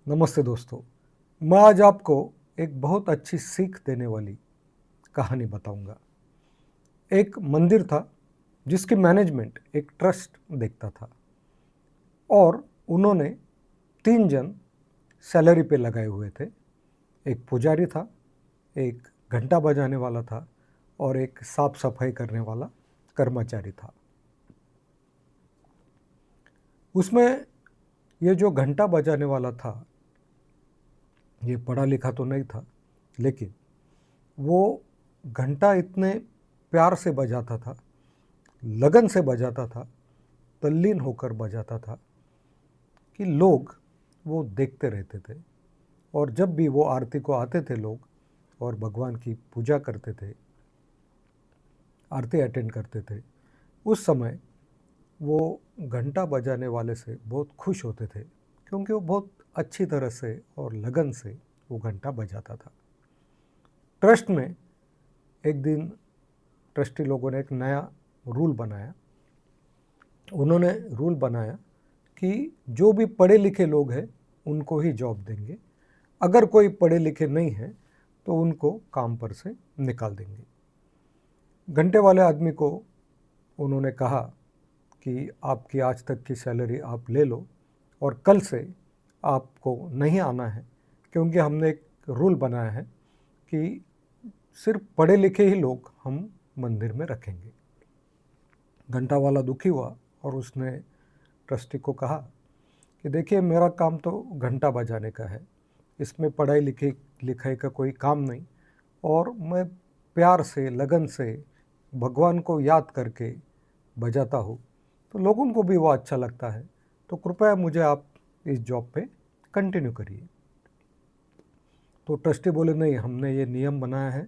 नमस्ते दोस्तों। मैं आज आपको एक बहुत अच्छी सीख देने वाली कहानी बताऊंगा। एक मंदिर था जिसकी मैनेजमेंट एक ट्रस्ट देखता था और उन्होंने 3 जन सैलरी पे लगाए हुए थे। एक पुजारी था, एक घंटा बजाने वाला था और एक साफ सफाई करने वाला कर्मचारी था। उसमें ये जो घंटा बजाने वाला था, ये पढ़ा लिखा तो नहीं था, लेकिन वो घंटा इतने प्यार से बजाता था, लगन से बजाता था, तल्लीन होकर बजाता था कि लोग वो देखते रहते थे। और जब भी वो आरती को आते थे लोग और भगवान की पूजा करते थे, आरती अटेंड करते थे, उस समय वो घंटा बजाने वाले से बहुत खुश होते थे, क्योंकि वो बहुत अच्छी तरह से और लगन से वो घंटा बजाता था। ट्रस्ट में एक दिन ट्रस्टी लोगों ने एक नया रूल बनाया। उन्होंने रूल बनाया कि जो भी पढ़े लिखे लोग हैं उनको ही जॉब देंगे, अगर कोई पढ़े लिखे नहीं है तो उनको काम पर से निकाल देंगे। घंटे वाले आदमी को उन्होंने कहा कि आपकी आज तक की सैलरी आप ले लो और कल से आपको नहीं आना है, क्योंकि हमने एक रूल बनाया है कि सिर्फ पढ़े लिखे ही लोग हम मंदिर में रखेंगे। घंटा वाला दुखी हुआ और उसने ट्रस्टी को कहा कि देखिए, मेरा काम तो घंटा बजाने का है, इसमें पढ़ाई लिखाई का कोई काम नहीं, और मैं प्यार से लगन से भगवान को याद करके बजाता हूँ, तो लोगों को भी वो अच्छा लगता है, तो कृपया मुझे आप इस जॉब पे कंटिन्यू करिए। तो ट्रस्टी बोले, नहीं, हमने ये नियम बनाया है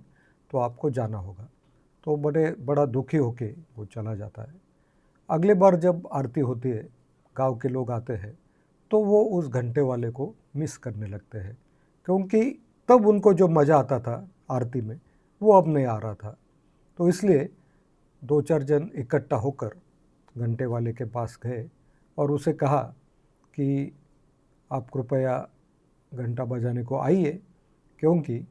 तो आपको जाना होगा। तो बड़ा दुखी होके वो चला जाता है। अगले बार जब आरती होती है, गांव के लोग आते हैं, तो वो उस घंटे वाले को मिस करने लगते हैं, क्योंकि तब उनको जो मज़ा आता था आरती में, वो अब नहीं आ रहा था। तो इसलिए 2-4 जन इकट्ठा होकर घंटे वाले के पास गए और उसे कहा कि आप कृपया घंटा बजाने को आइए, क्योंकि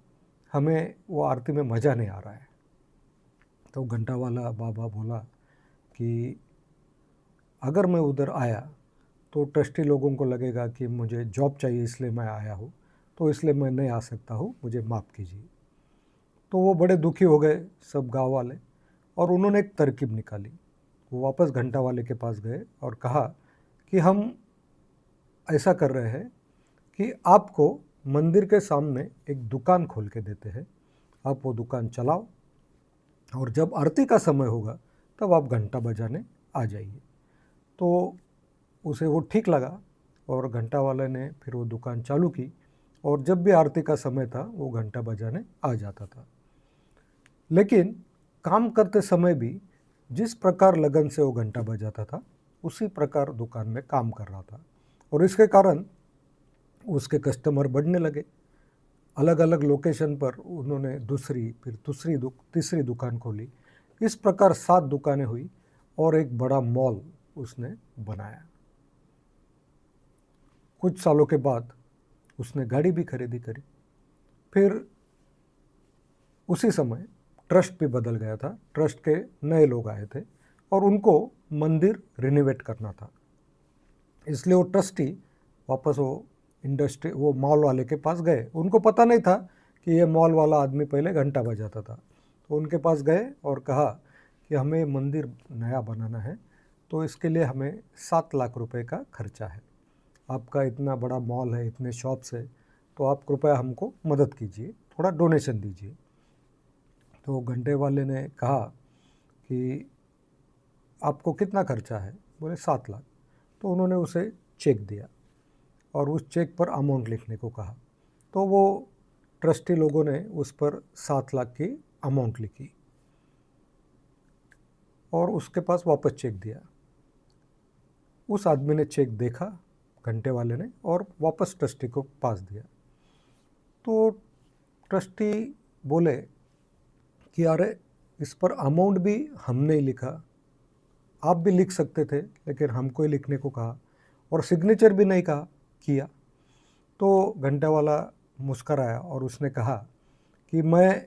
हमें वो आरती में मज़ा नहीं आ रहा है। तो घंटा वाला बाबा बोला कि अगर मैं उधर आया तो ट्रस्टी लोगों को लगेगा कि मुझे जॉब चाहिए, इसलिए मैं आया हूँ, तो इसलिए मैं नहीं आ सकता हूँ, मुझे माफ़ कीजिए। तो वो बड़े दुखी हो गए सब गांव वाले, और उन्होंने एक तरकीब निकाली। वो वापस घंटा वाले के पास गए और कहा कि हम ऐसा कर रहे हैं कि आपको मंदिर के सामने एक दुकान खोल के देते हैं, आप वो दुकान चलाओ और जब आरती का समय होगा तब आप घंटा बजाने आ जाइए। तो उसे वो ठीक लगा और घंटा वाले ने फिर वो दुकान चालू की, और जब भी आरती का समय था वो घंटा बजाने आ जाता था। लेकिन काम करते समय भी जिस प्रकार लगन से वो घंटा बजाता था, उसी प्रकार दुकान में काम कर रहा था, और इसके कारण उसके कस्टमर बढ़ने लगे। अलग अलग लोकेशन पर उन्होंने दूसरी, फिर तीसरी दुकान खोली। इस प्रकार 7 दुकानें हुई और एक बड़ा मॉल उसने बनाया। कुछ सालों के बाद उसने गाड़ी भी खरीदी करी। फिर उसी समय ट्रस्ट भी बदल गया था, ट्रस्ट के नए लोग आए थे और उनको मंदिर रिनोवेट करना था। इसलिए वो ट्रस्टी वापस वो मॉल वाले के पास गए। उनको पता नहीं था कि ये मॉल वाला आदमी पहले घंटा बजाता था। तो उनके पास गए और कहा कि हमें मंदिर नया बनाना है, तो इसके लिए हमें 7 लाख रुपए का खर्चा है। आपका इतना बड़ा मॉल है, इतने शॉप्स है, तो आप कृपया हमको मदद कीजिए, थोड़ा डोनेशन दीजिए। तो घंटे वाले ने कहा कि आपको कितना खर्चा है? बोले 7 लाख। तो उन्होंने उसे चेक दिया और उस चेक पर अमाउंट लिखने को कहा। तो वो ट्रस्टी लोगों ने उस पर 7 लाख की अमाउंट लिखी और उसके पास वापस चेक दिया। उस आदमी ने चेक देखा, घंटे वाले ने, और वापस ट्रस्टी को पास दिया। तो ट्रस्टी बोले कि अरे, इस पर अमाउंट भी हमने ही लिखा, आप भी लिख सकते थे, लेकिन हमको ही लिखने को कहा और सिग्नेचर भी नहीं कहा किया। तो घंटे वाला मुस्कराया और उसने कहा कि मैं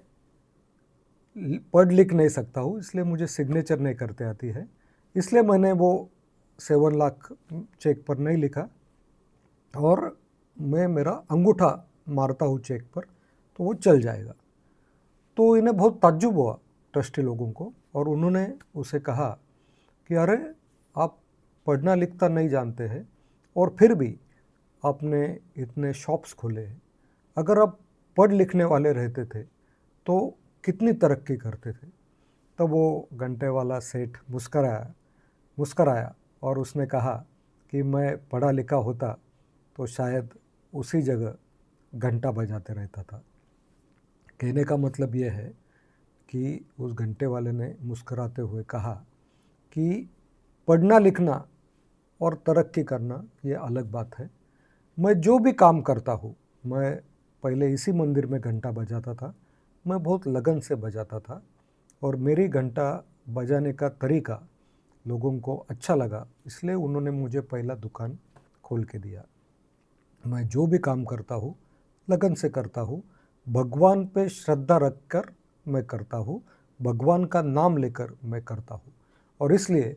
पढ़ लिख नहीं सकता हूँ, इसलिए मुझे सिग्नेचर नहीं करते आती है, इसलिए मैंने वो 7 लाख चेक पर नहीं लिखा और मैं मेरा अंगूठा मारता हूँ चेक पर तो वो चल जाएगा। तो इन्हें बहुत ताज्जुब हुआ ट्रस्टी लोगों को और उन्होंने उसे कहा कि अरे, आप पढ़ना लिखता नहीं जानते हैं और फिर भी आपने इतने शॉप्स खोले हैं। अगर आप पढ़ लिखने वाले रहते थे तो कितनी तरक्की करते थे। तब वो घंटे वाला सेठ मुस्कराया और उसने कहा कि मैं पढ़ा लिखा होता तो शायद उसी जगह घंटा बजाते रहता था। कहने का मतलब यह है कि उस घंटे वाले ने मुस्कराते हुए कहा कि पढ़ना लिखना और तरक्की करना ये अलग बात है। मैं जो भी काम करता हूँ, मैं पहले इसी मंदिर में घंटा बजाता था, मैं बहुत लगन से बजाता था और मेरी घंटा बजाने का तरीका लोगों को अच्छा लगा, इसलिए उन्होंने मुझे पहला दुकान खोल के दिया। मैं जो भी काम करता हूँ लगन से करता हूँ, भगवान पे श्रद्धा रखकर मैं करता हूँ, भगवान का नाम लेकर मैं करता हूँ। और इसलिए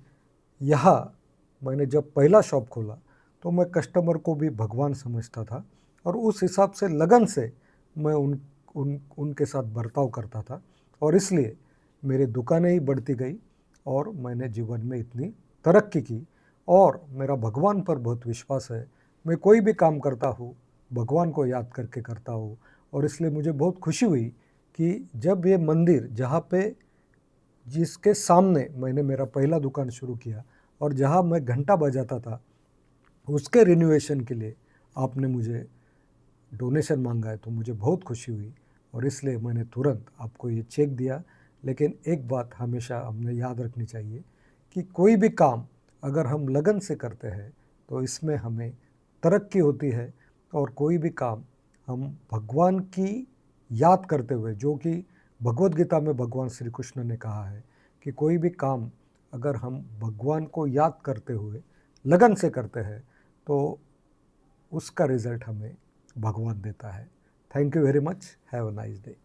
यहाँ मैंने जब पहला शॉप खोला तो मैं कस्टमर को भी भगवान समझता था और उस हिसाब से लगन से मैं उनके साथ बर्ताव करता था और इसलिए मेरी दुकानें ही बढ़ती गई और मैंने जीवन में इतनी तरक्की की। और मेरा भगवान पर बहुत विश्वास है। मैं कोई भी काम करता हूँ भगवान को याद करके करता हूँ और इसलिए मुझे बहुत खुशी हुई कि जब ये मंदिर जहाँ पे जिसके सामने मैंने मेरा पहला दुकान शुरू किया और जहाँ मैं घंटा बजाता था उसके रिनोवेशन के लिए आपने मुझे डोनेशन मांगा है, तो मुझे बहुत खुशी हुई और इसलिए मैंने तुरंत आपको ये चेक दिया। लेकिन एक बात हमेशा हमें याद रखनी चाहिए कि कोई भी काम अगर हम लगन से करते हैं तो इसमें हमें तरक्की होती है और कोई भी काम हम भगवान की याद करते हुए, जो कि भगवत गीता में भगवान श्री कृष्ण ने कहा है कि कोई भी काम अगर हम भगवान को याद करते हुए लगन से करते हैं तो उसका रिज़ल्ट हमें भगवान देता है। Thank you very much. Have a nice day.